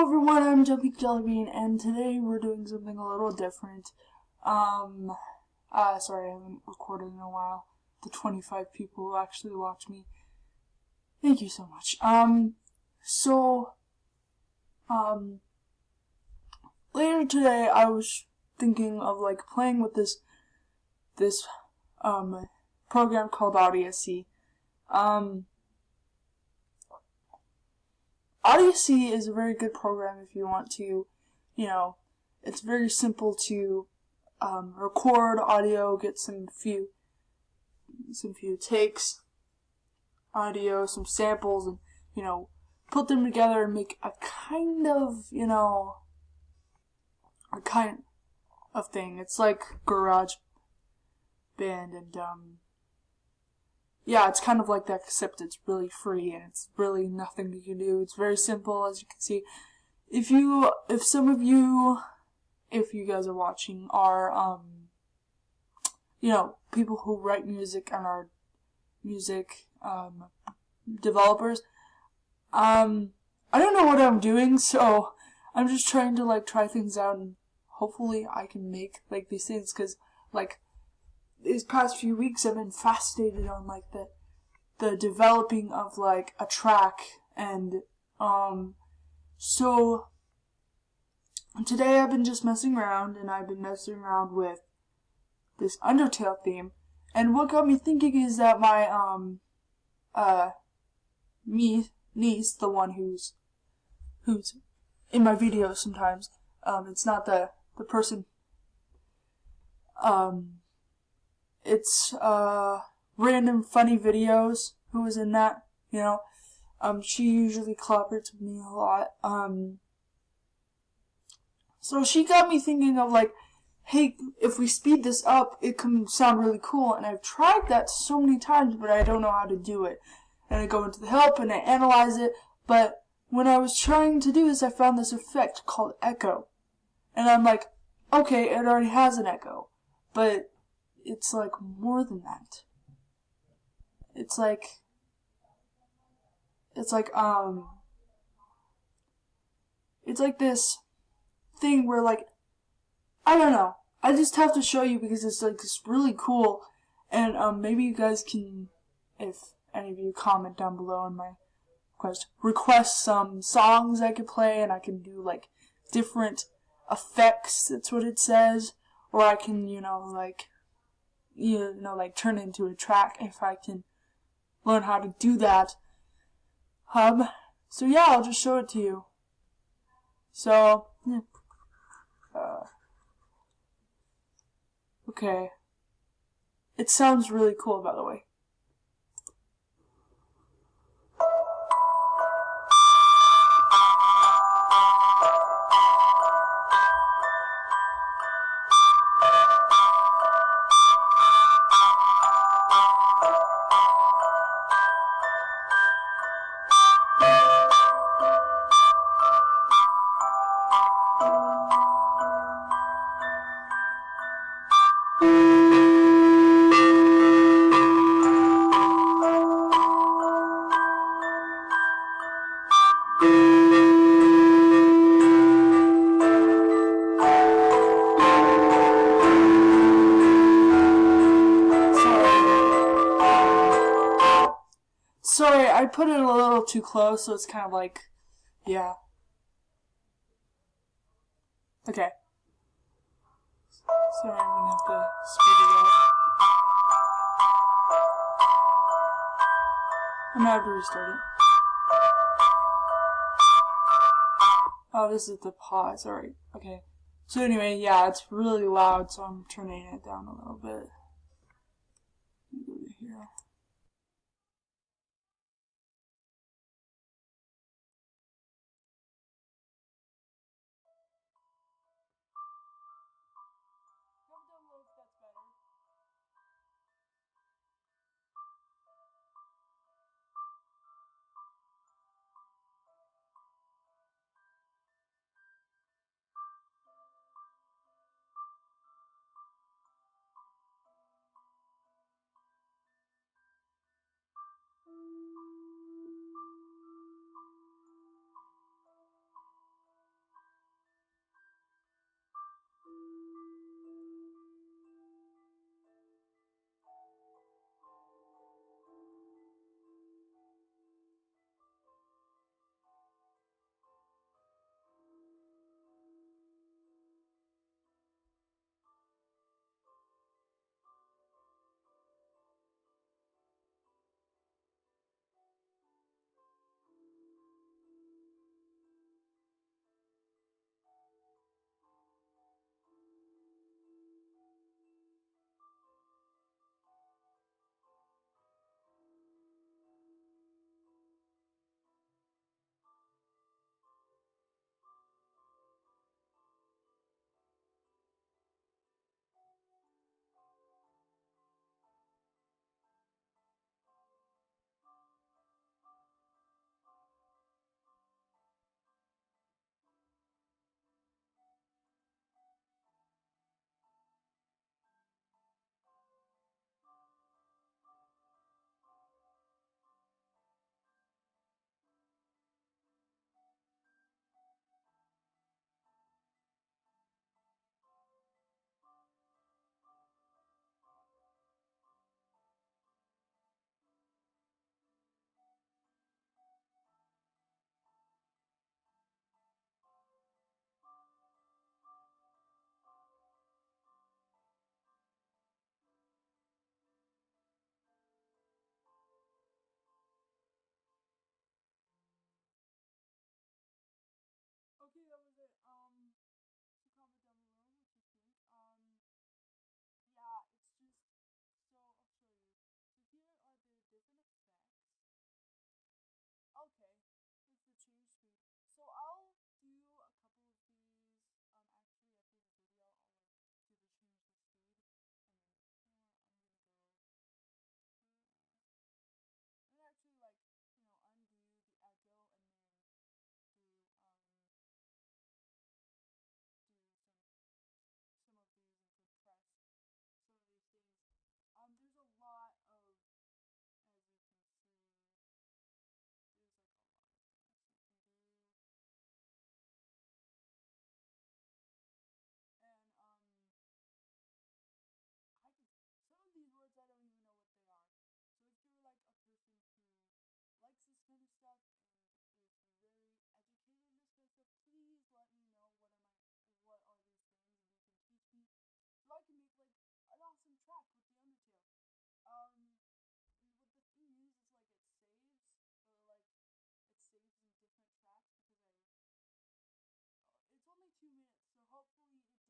Everyone, I'm Jumping Jellybean, and today we're doing something a little different. Sorry, I haven't recorded in a while. The 25 people who actually watch me. Thank you so much. Later today I was thinking of, playing with this program called Odyssey. Odyssey is a very good program if you want to, it's very simple to record audio, get some few takes, audio, some samples, and, put them together and make a kind of thing. It's like Garage Band, and, yeah, it's kind of like that, except it's really free, and it's really nothing you can do. It's very simple, as you can see. If you guys are watching, are, people who write music and are music, developers, I don't know what I'm doing, so I'm just trying to, try things out, and hopefully I can make, these things, because, these past few weeks I've been fascinated on, the developing of, a track, and, so, today I've been just messing around, and I've been messing around with this Undertale theme, and what got me thinking is that my, niece, the one who's in my videos sometimes, it's not the person, it's, random funny videos who was in that, she usually collaborates with me a lot, so she got me thinking of, hey, if we speed this up, it can sound really cool, and I've tried that so many times, but I don't know how to do it, and I go into the help, and I analyze it, but when I was trying to do this, I found this effect called echo, and I'm like, okay, it already has an echo, but it's more than that. It's this thing where I don't know. I just have to show you because it's really cool, and maybe you guys can, if any of you comment down below on my request some songs I could play, and I can do different effects. That's what it says, or I can turn into a track if I can learn how to do that. So yeah, I'll just show it to you. So, yeah. Okay. It sounds really cool, by the way. Sorry, I put it a little too close, so it's kind of yeah. Okay. Sorry, I'm gonna have to speed it up. I'm gonna have to restart it. Oh, this is the pause. Alright, okay. So anyway, yeah, it's really loud, so I'm turning it down a little bit. Go to here. Okay, like the change speed. So I'll do a couple of these. Actually, after the video, I'll like do the change the speed, and then before I'm gonna go. I'm gonna actually like undo the echo and then do do some of these and compress some of these things. There's a lot of, as you can see, there's like a lot of things you can do. And I can some of these words I don't even know what they are. So if you're like a person who likes this kind of stuff and is very educated in this kind of stuff, please let me know what are these things and you can teach me so I can make like an awesome track with the Undertale. And what the thing is like it saves, but like it saves in different tracks because it's only 2 minutes, so hopefully